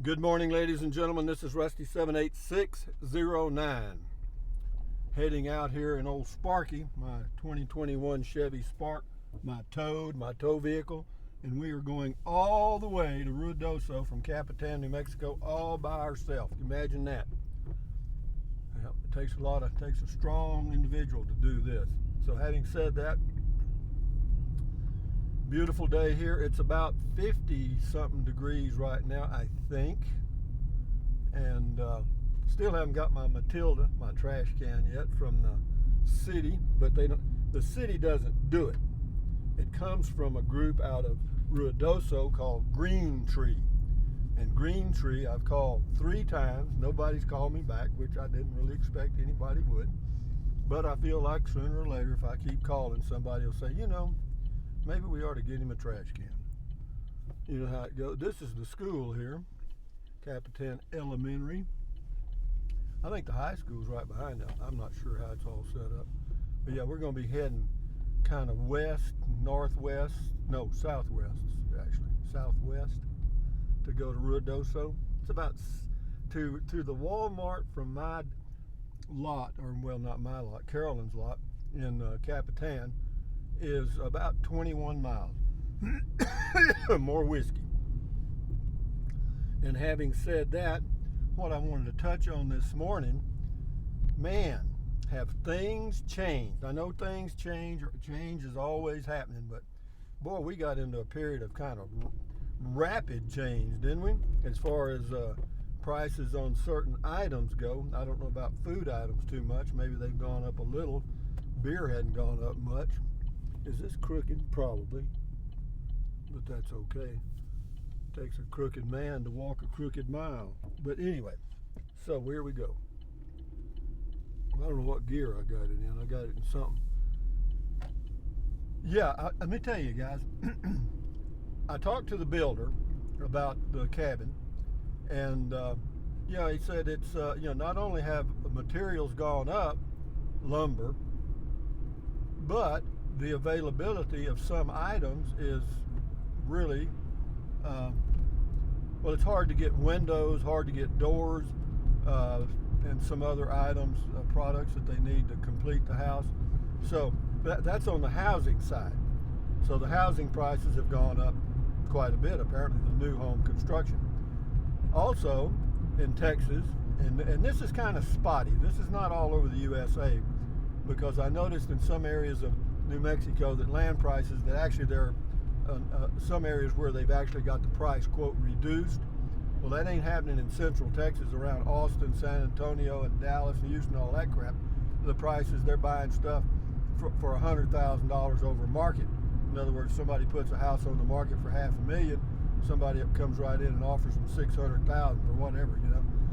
Good morning, ladies and gentlemen. This is Rusty 78609. Heading out here in old Sparky, my 2021 Chevy Spark, my tow vehicle, and we are going all the way to Ruidoso from Capitan, New Mexico, all by ourselves. Imagine that. Yep, it takes a strong individual to do this. So having said that, beautiful day here. It's about 50 something degrees right now, I think, and still haven't got my Matilda, my trash can yet, from the city. But the city doesn't do it. It comes from a group out of Ruidoso called Green Tree, and Green Tree I've called 3 times. Nobody's called me back, which I didn't really expect anybody would, but I feel like sooner or later, if I keep calling, somebody will say, maybe we ought to get him a trash can. You know how it goes. This is the school here, Capitan Elementary. I think the high school's right behind that. I'm not sure how it's all set up. But yeah, we're going to be heading kind of southwest, to go to Ruidoso. It's about to the Walmart from my lot, or well, not my lot, Carolyn's lot in Capitan, is about 21 miles. More whiskey. And having said that, what I wanted to touch on this morning, man, have things changed? I know things change, or change is always happening, but boy, we got into a period of kind of rapid change, didn't we? As far as prices on certain items go. I don't know about food items too much. Maybe they've gone up a little. Beer hadn't gone up much. Is this crooked? Probably. But that's okay. Takes a crooked man to walk a crooked mile. But anyway, so here we go. I don't know what gear I got it in. I got it in something. Yeah, let me tell you guys. I talked to the builder about the cabin, and he said it's not only have materials gone up, lumber, but the availability of some items is really, it's hard to get windows, hard to get doors, and some other items, products that they need to complete the house. So that's on the housing side. So the housing prices have gone up quite a bit, apparently, the new home construction. Also, in Texas, and this is kind of spotty. This is not all over the USA, because I noticed in some areas of New Mexico that land prices, that actually there are some areas where they've actually got the price, quote, reduced. Well, that ain't happening in Central Texas, around Austin, San Antonio, and Dallas, and Houston, all that crap. The prices, they're buying stuff for $100,000 over market. In other words, somebody puts a house on the market for $500,000, somebody comes right in and offers them $600,000 or whatever,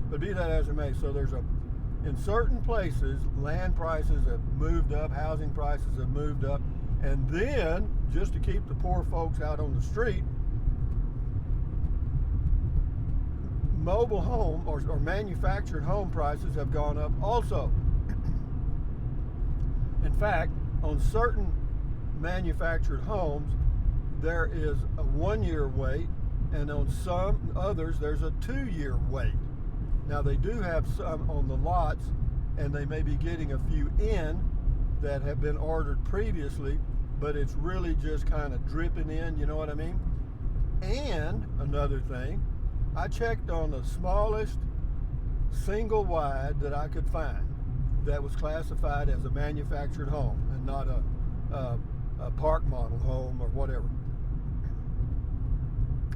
But be that as it may, so in certain places, land prices have moved up, housing prices have moved up, and then, just to keep the poor folks out on the street, mobile home or manufactured home prices have gone up also. In fact, on certain manufactured homes, there is a 1-year wait, and on some others, there's a 2-year wait. Now, they do have some on the lots, and they may be getting a few in that have been ordered previously, but it's really just kind of dripping in, you know what I mean? And another thing, I checked on the smallest single wide that I could find that was classified as a manufactured home and not a park model home or whatever.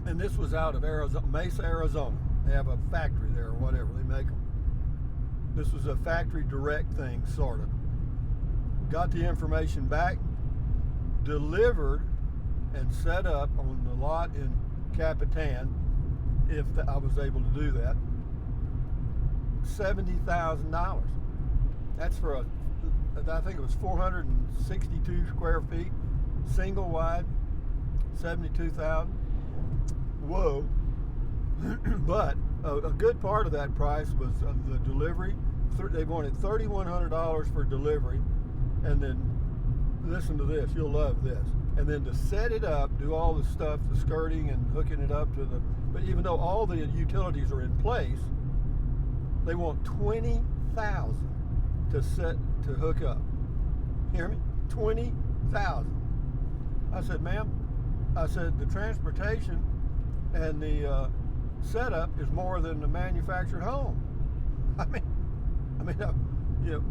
And this was out of Arizona, Mesa, Arizona. They have a factory there or whatever, they make them. This was a factory direct thing, sort of. Got the information back, delivered and set up on the lot in Capitan, if I was able to do that, $70,000. That's for I think it was 462 square feet, single wide, 72,000. Whoa. But a good part of that price was the delivery. They wanted $3,100 for delivery, and then listen to this, you'll love this. and then to set it up, do all the stuff, the skirting and hooking it up to the, but even though all the utilities are in place, they want $20,000 to hook up. Hear me? $20,000. I said, ma'am, I said the transportation and the setup is more than the manufactured home. I mean,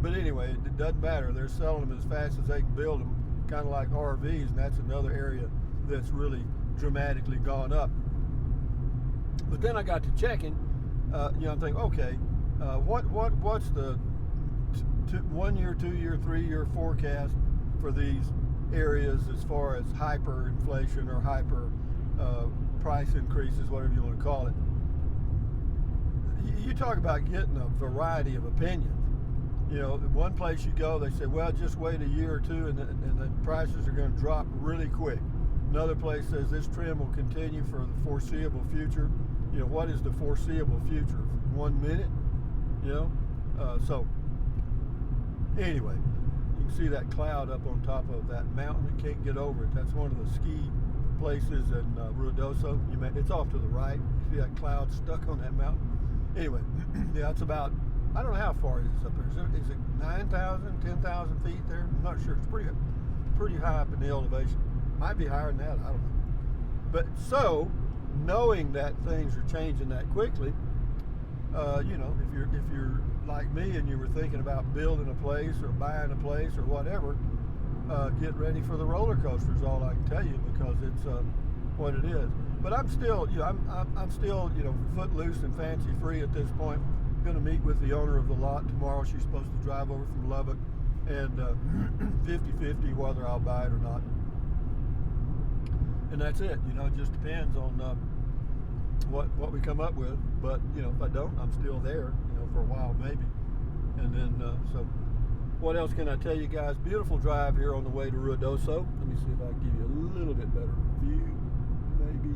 but anyway, it doesn't matter. They're selling them as fast as they can build them, kind of like RVs, and that's another area that's really dramatically gone up. But then I got to checking. I'm thinking, okay, what's the 1 year, 2 year, 3 year forecast for these areas as far as hyperinflation or hyper price increases, whatever you want to call it. You talk about getting a variety of opinions. One place you go, they say, well, just wait a year or two and the prices are going to drop really quick. Another place says this trend will continue for the foreseeable future. What is the foreseeable future? 1 minute? So anyway, you can see that cloud up on top of that mountain. You can't get over it. That's one of the ski places in Ruidoso. It's off to the right. You see that cloud stuck on that mountain? Anyway, yeah, it's about, I don't know how far it is up there. Is it 9,000, 10,000 feet there? I'm not sure. It's pretty high up in the elevation. Might be higher than that. I don't know. But so, knowing that things are changing that quickly, if you're like me and you were thinking about building a place or buying a place or whatever, get ready for the roller coaster is all I can tell you, because it's what it is. But I'm still, I'm still, footloose and fancy free at this point. I'm going to meet with the owner of the lot tomorrow. She's supposed to drive over from Lubbock, and 50-50 whether I'll buy it or not. And that's it. It just depends on what we come up with. But if I don't, I'm still there. For a while maybe. And then so, what else can I tell you guys? Beautiful drive here on the way to Ruidoso. Let me see if I can give you a little bit better view. Maybe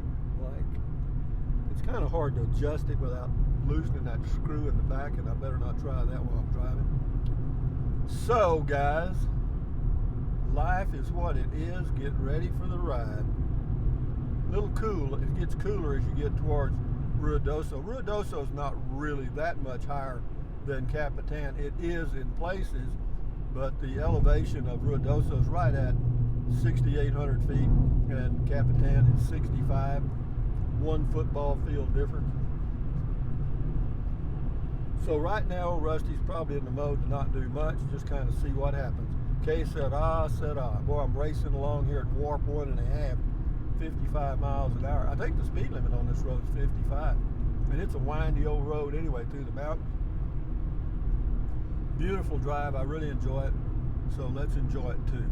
it's kind of hard to adjust it without loosening that screw in the back, and I better not try that while I'm driving. So guys, life is what it is. Get ready for the ride. Little cool. It gets cooler as you get towards Ruidoso. Ruidoso is not really that much higher than Capitan. It is in places, but the elevation of Ruidoso is right at 6,800 feet, and Capitan is 65. 1 football field difference. So right now, Rusty's probably in the mode to not do much, just kind of see what happens. K said, boy, I'm racing along here at warp 1.5. 55 miles an hour. I think the speed limit on this road is 55. And it's a windy old road anyway through the mountains. Beautiful drive. I really enjoy it. So let's enjoy it too.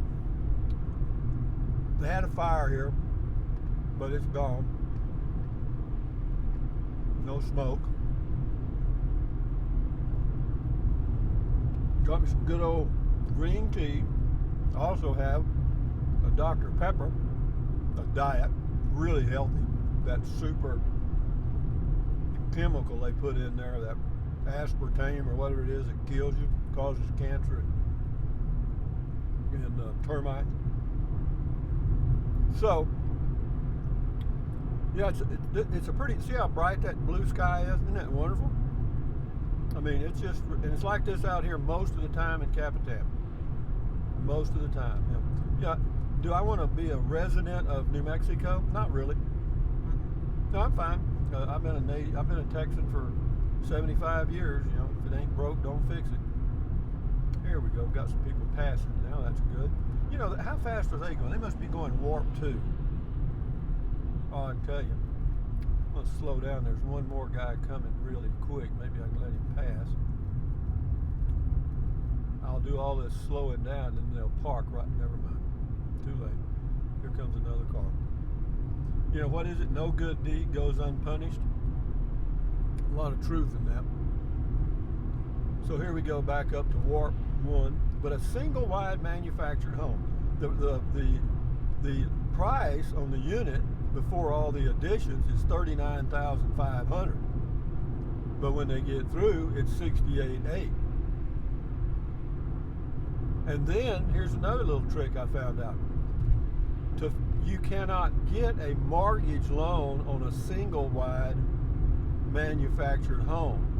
They had a fire here, but it's gone. No smoke. Got me some good old green tea. I also have a Dr. Pepper. A diet, really healthy. That super chemical they put in there, that aspartame or whatever it is that kills you, causes cancer and termites. So, yeah, it's a pretty, see how bright that blue sky is? Isn't that wonderful? I mean, it's just, and it's like this out here most of the time in Capitan. Most of the time, yeah. Do I want to be a resident of New Mexico? Not really. No, I'm fine. I've been a Texan for 75 years. If it ain't broke, don't fix it. Here we go. Got some people passing now. That's good. How fast are they going? They must be going warp 2. Oh, I can tell you. Let's slow down. There's one more guy coming really quick. Maybe I can let him pass. I'll do all this slowing down, and then they'll park right. Never mind. Too late. Here comes another car. What is it? No good deed goes unpunished. A lot of truth in that. So here we go back up to warp 1, but a single wide manufactured home. The price on the unit before all the additions is $39,500. But when they get through, it's $68,800. And then here's another little trick I found out. You cannot get a mortgage loan on a single wide manufactured home.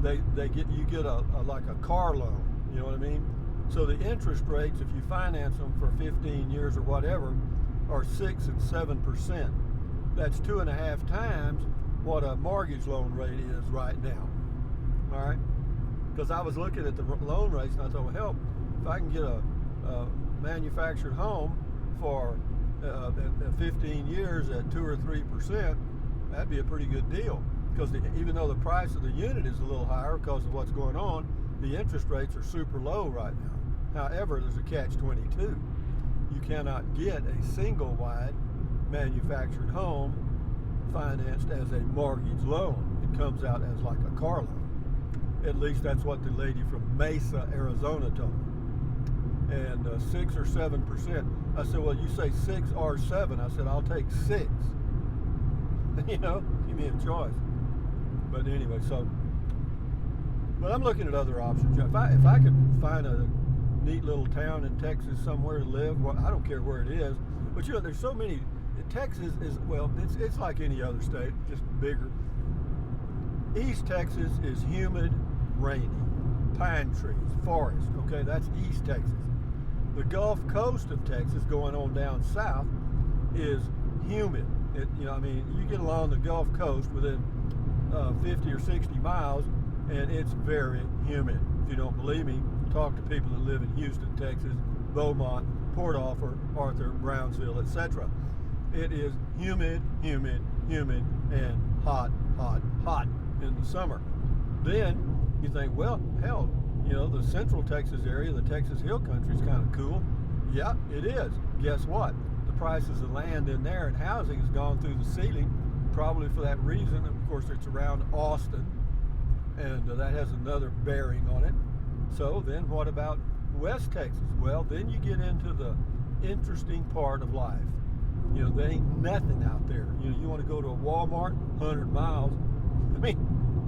You get a like a car loan. You know what I mean? So the interest rates, if you finance them for 15 years or whatever, are 6 and 7%. That's 2.5 times what a mortgage loan rate is right now. All right? Because I was looking at the loan rates and I thought, well, hell, if I can get a manufactured home for 15 years at 2 or 3%, that'd be a pretty good deal. Because even though the price of the unit is a little higher because of what's going on, the interest rates are super low right now. However, there's a catch-22. You cannot get a single wide manufactured home financed as a mortgage loan. It comes out as like a car loan. At least that's what the lady from Mesa, Arizona told me. And 6 or 7%. I said, well, you say 6 or 7. I said, I'll take 6. You know, give me a choice. But anyway, but I'm looking at other options. If I could find a neat little town in Texas somewhere to live, well, I don't care where it is. But you know, there's so many. Texas is, well, it's like any other state, just bigger. East Texas is humid, rainy, pine trees, forest. Okay, that's East Texas. The Gulf Coast of Texas, going on down south, is humid. I mean, you get along the Gulf Coast within 50 or 60 miles, and it's very humid. If you don't believe me, talk to people that live in Houston, Texas, Beaumont, Port Arthur, Brownsville, etc. It is humid, humid, humid, and hot, hot, hot in the summer. Then you think, well, hell, you know, the Central Texas area, the Texas Hill Country is kind of cool. Yeah, it is. Guess what? The prices of land in there and housing has gone through the ceiling, probably for that reason. Of course, it's around Austin, and that has another bearing on it. So then what about West Texas? Well, then you get into the interesting part of life. You know, there ain't nothing out there. You know, you want to go to a Walmart, 100 miles. I mean,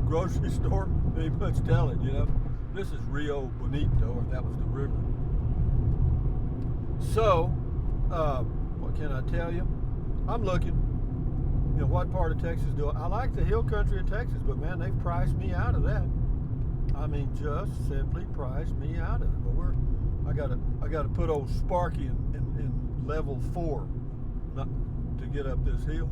grocery store, ain't much telling, you know. This is Rio Bonito, or that was the river. So, what can I tell you? I'm looking. You know, what part of Texas do I like? The hill country of Texas, but man, they've priced me out of that. I mean, just simply priced me out of it. But I gotta put old Sparky in level 4, not to get up this hill.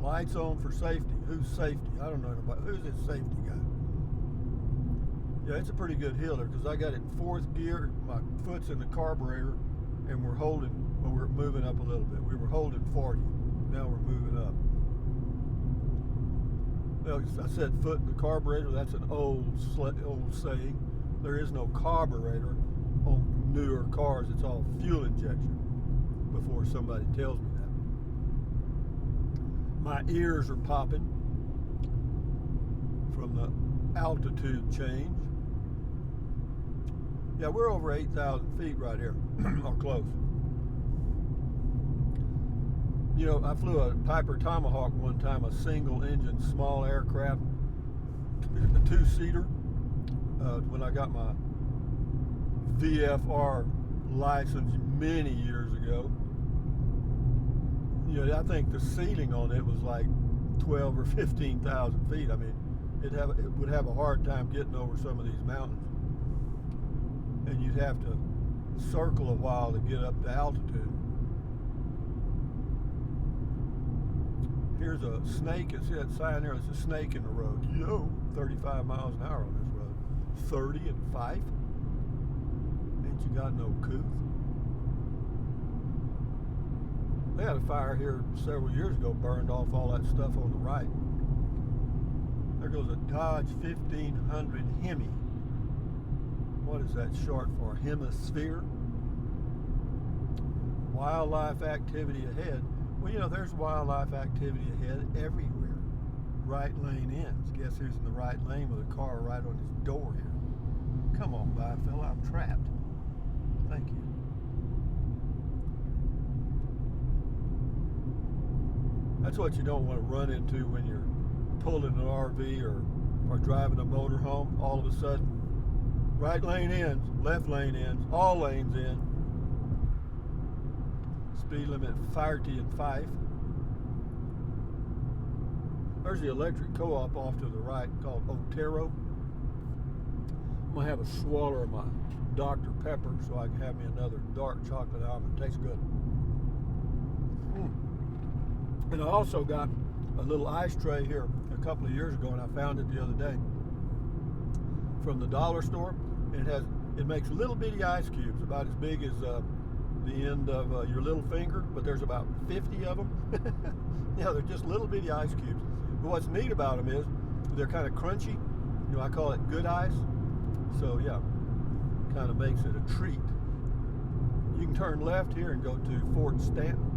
Lights on for safety. Who's safety? I don't know anybody. Who's this safety guy? Yeah, it's a pretty good hill there because I got it in 4th gear. My foot's in the carburetor, and we're moving up a little bit. We were holding 40. Now we're moving up. Well, I said foot in the carburetor. That's an old saying. There is no carburetor on newer cars. It's all fuel injection. Before somebody tells me that. My ears are popping from the altitude change. Yeah, we're over 8,000 feet right here, or close. You know, I flew a Piper Tomahawk one time, a single engine small aircraft, a 2-seater, when I got my VFR license many years ago. You know, I think the ceiling on it was like 12 or 15,000 feet. I mean, it would have a hard time getting over some of these mountains. And you'd have to circle a while to get up to altitude. Here's a snake. See that sign there? It's a snake in the road. Yo, 35 miles an hour on this road. 30 and 5? Ain't you got no couth? They had a fire here several years ago, burned off all that stuff on the right. There goes a Dodge 1500 Hemi. What is that short for? Hemisphere? Wildlife activity ahead. Well, you know, there's wildlife activity ahead everywhere. Right lane ends. Guess who's in the right lane with a car right on his door here? Come on by, fella, I'm trapped. Thank you. That's what you don't want to run into when you're pulling an RV or driving a motorhome. All of a sudden, right lane ends, left lane ends, all lanes in. speed limit 30 in Fife. There's the electric co-op off to the right called Otero. I'm gonna have a swallow of my Dr. Pepper so I can have me another dark chocolate almond. Tastes good. And I also got a little ice tray here a couple of years ago, and I found it the other day from the dollar store. And it makes little bitty ice cubes about as big as the end of your little finger, but there's about 50 of them. Yeah, they're just little bitty ice cubes. But what's neat about them is they're kind of crunchy. You know, I call it good ice. So yeah, kind of makes it a treat. You can turn left here and go to Fort Stanton.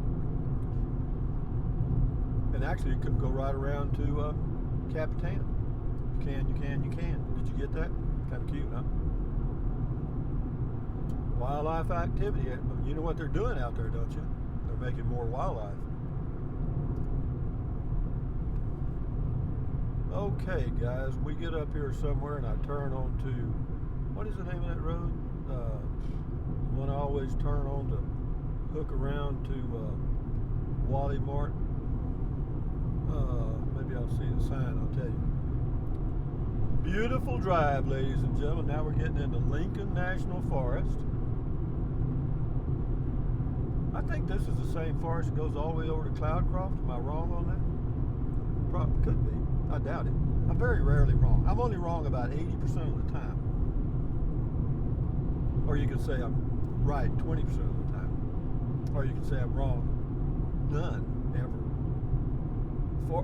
And actually you could go right around to Capitan. You can. Did you get that? Kind of cute, huh? Wildlife activity. You know what they're doing out there, don't you? They're making more wildlife. Okay, guys, we get up here somewhere and I turn on to, what is the name of that road? The one I always turn on to hook around to Wally Mart. Maybe I'll see the sign, I'll tell you. Beautiful drive, ladies and gentlemen. Now we're getting into Lincoln National Forest. I think this is the same forest that goes all the way over to Cloudcroft. Am I wrong on that? Probably could be. I doubt it. I'm very rarely wrong. I'm only wrong about 80% of the time. Or you could say I'm right 20% of the time. Or you could say I'm wrong none ever.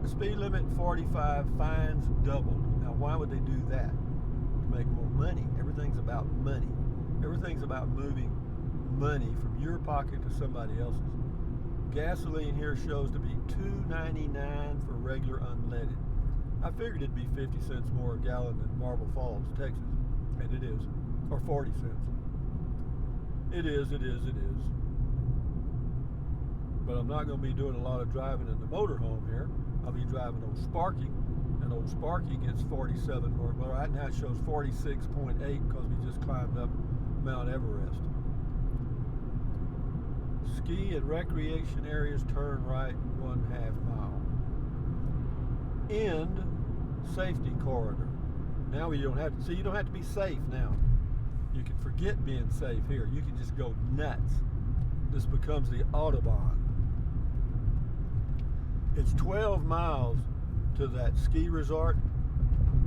Speed limit 45, fines doubled. Now why would they do that? To make more money. Everything's about money. Everything's about moving money from your pocket to somebody else's. Gasoline here shows to be $2.99 for regular unleaded. I figured it'd be 50 cents more a gallon than Marble Falls, Texas, and it is, or 40 cents. It is. But I'm not going to be doing a lot of driving in the motorhome here. I'll be driving old Sparky, and old Sparky gets 47, or right now it shows 46.8 because we just climbed up Mount Everest. Ski and recreation areas, turn right 1/2 mile. End safety corridor. Now you don't have to, you don't have to be safe now. You can forget being safe here. You can just go nuts. This becomes the Autobahn. It's 12 miles to that ski resort,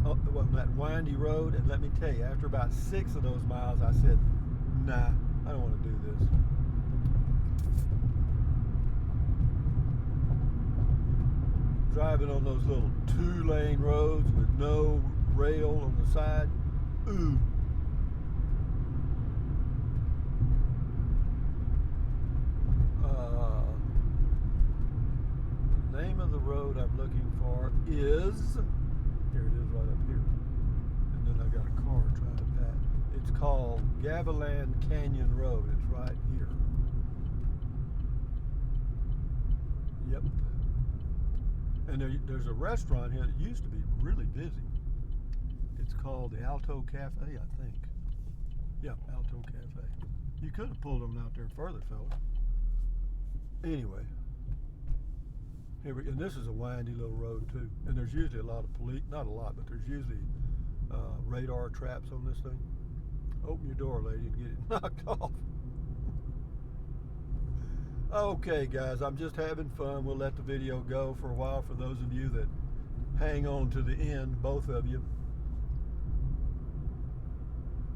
well, that windy road, and let me tell you, after about 6 of those miles, I said, nah, I don't want to do this. Driving on those little 2-lane roads with no rail on the side, ooh. The name of the road I'm looking for is, here it is right up here, and then I got a car driving past. It's called Gavilan Canyon Road. It's right here. Yep. And there's a restaurant here that used to be really busy. It's called the Alto Cafe, I think. Yeah, Alto Cafe. You could have pulled them out there further, fella. Anyway, and this is a windy little road too. And there's usually a lot of police, not a lot, but there's usually radar traps on this thing. Open your door, lady, and get it knocked off. Okay, guys, I'm just having fun. We'll let the video go for a while for those of you that hang on to the end, both of you.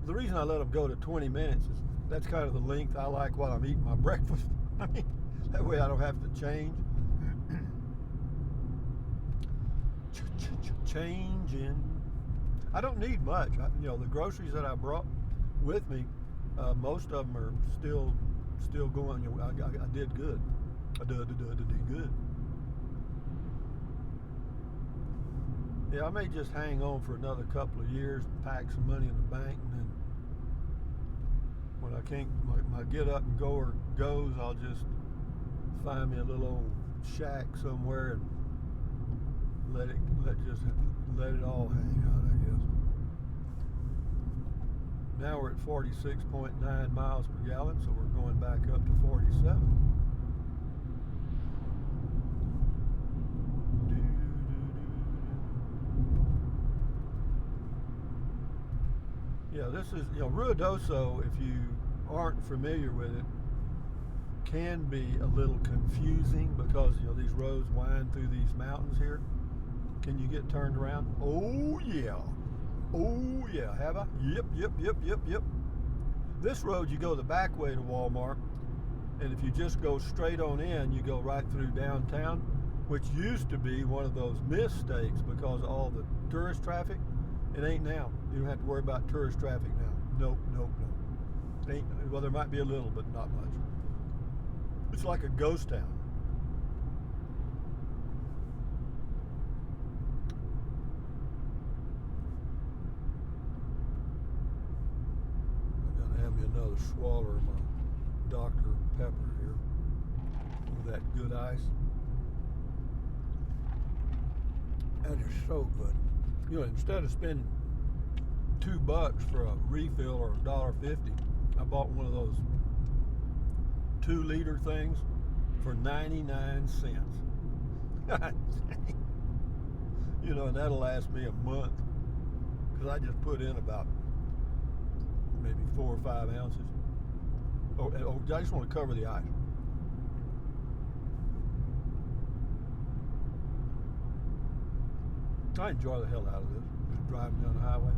The reason I let them go to 20 minutes is that's kind of the length I like while I'm eating my breakfast. I mean, that way I don't have to change. Changing. I don't need much. You know, the groceries that I brought with me, most of them are still going. You know, I did good. I did good. Yeah, I may just hang on for another couple of years and pack some money in the bank, and then when I can't, my get up and goer goes, I'll just find me a little old shack somewhere and let it all hang out, I guess. Now we're at 46.9 miles per gallon, so we're going back up to 47. Yeah, this is, Ruidoso, if you aren't familiar with it, can be a little confusing because, these roads wind through these mountains here. Can you get turned around? Oh, yeah. Oh, yeah. Have I? Yep. This road, you go the back way to Walmart, and if you just go straight on in, you go right through downtown, which used to be one of those mistakes because of all the tourist traffic. It ain't now. You don't have to worry about tourist traffic now. Nope. Well, there might be a little, but not much. It's like a ghost town. I gotta have me another swaller of my Dr. Pepper here with that good ice. That is so good. Instead of spending $2 for a refill or $1.50, I bought one of those 2-liter things for 99 cents. And that'll last me a month because I just put in about maybe 4 or 5 ounces. I just want to cover the ice. I enjoy the hell out of this, just driving down the highway.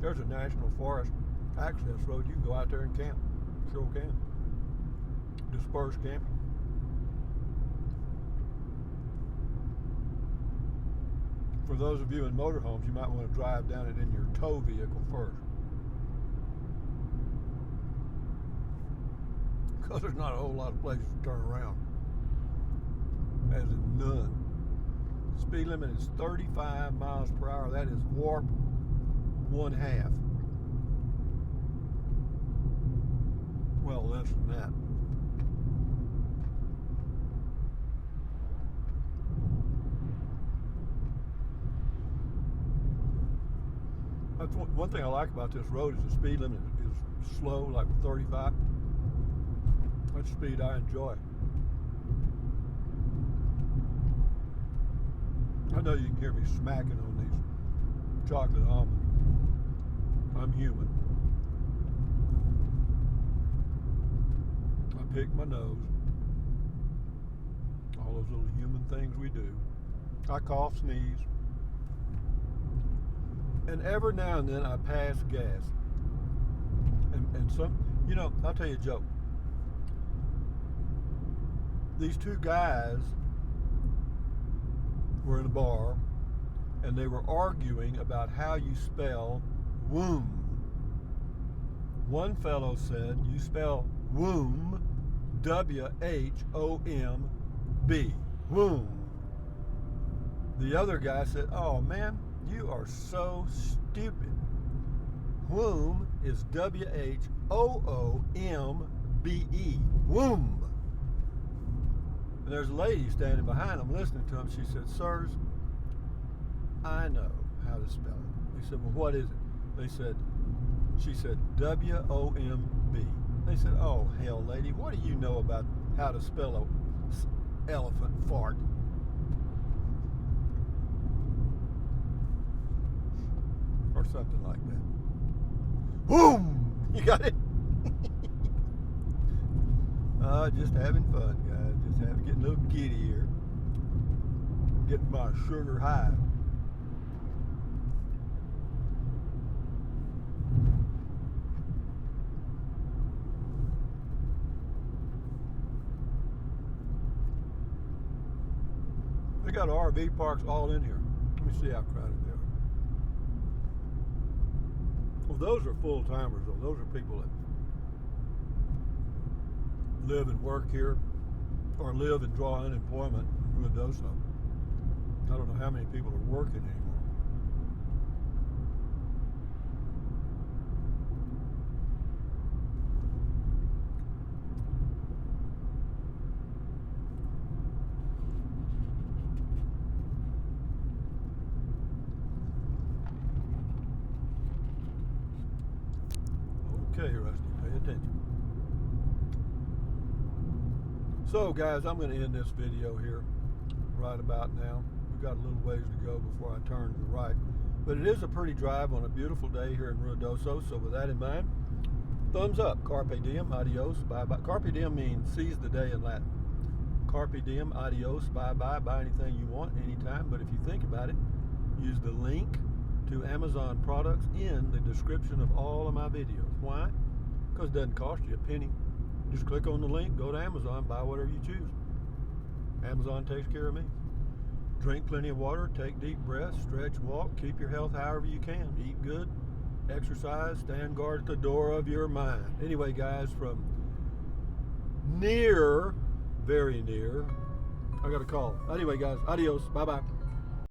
There's a national forest access road. You can go out there and camp. Sure can. Dispersed camping. For those of you in motorhomes, you might want to drive down it in your tow vehicle first. Because there's not a whole lot of places to turn around. As in none. Speed limit is 35 miles per hour. That is warp 1/2. Well, less than that. That's one thing I like about this road is the speed limit is slow, like 35. That's speed I enjoy. I know you can hear me smacking on these chocolate almonds. I'm human. I pick my nose. All those little human things we do. I cough, sneeze. And every now and then I pass gas. And some, I'll tell you a joke. These two guys were in a bar and they were arguing about how you spell womb. One fellow said you spell womb, W-H-O-M-B, womb. The other guy said, oh man, you are so stupid. Womb is W-H-O-O-M-B-E, womb. And there's a lady standing behind them listening to him. She said, sirs, I know how to spell it. They said, well, what is it? She said, W-O-M-B. They said, oh, hell, lady, what do you know about how to spell a elephant fart? Or something like that. Boom! You got it? Just having fun, guys. Just getting a little giddy here. Getting my sugar high. They got RV parks all in here. Let me see how crowded they are. Well, those are full-timers, though. Those are people that live and work here or live and draw unemployment in Ruidoso. I don't know how many people are working anymore. Okay, Rusty, pay attention. So guys, I'm going to end this video here right about now. We've got a little ways to go before I turn to the right. But it is a pretty drive on a beautiful day here in Ruidoso. So with that in mind, thumbs up. Carpe diem, adios, bye-bye. Carpe diem means seize the day in Latin. Carpe diem, adios, bye-bye. Buy anything you want, anytime. But if you think about it, use the link to Amazon products in the description of all of my videos. Why? Because it doesn't cost you a penny. Just click on the link, go to Amazon, buy whatever you choose. Amazon takes care of me. Drink plenty of water, take deep breaths, stretch, walk, keep your health however you can. Eat good, exercise, stand guard at the door of your mind. Anyway, guys, from near, very near, I got a call. Anyway, guys, adios, bye-bye.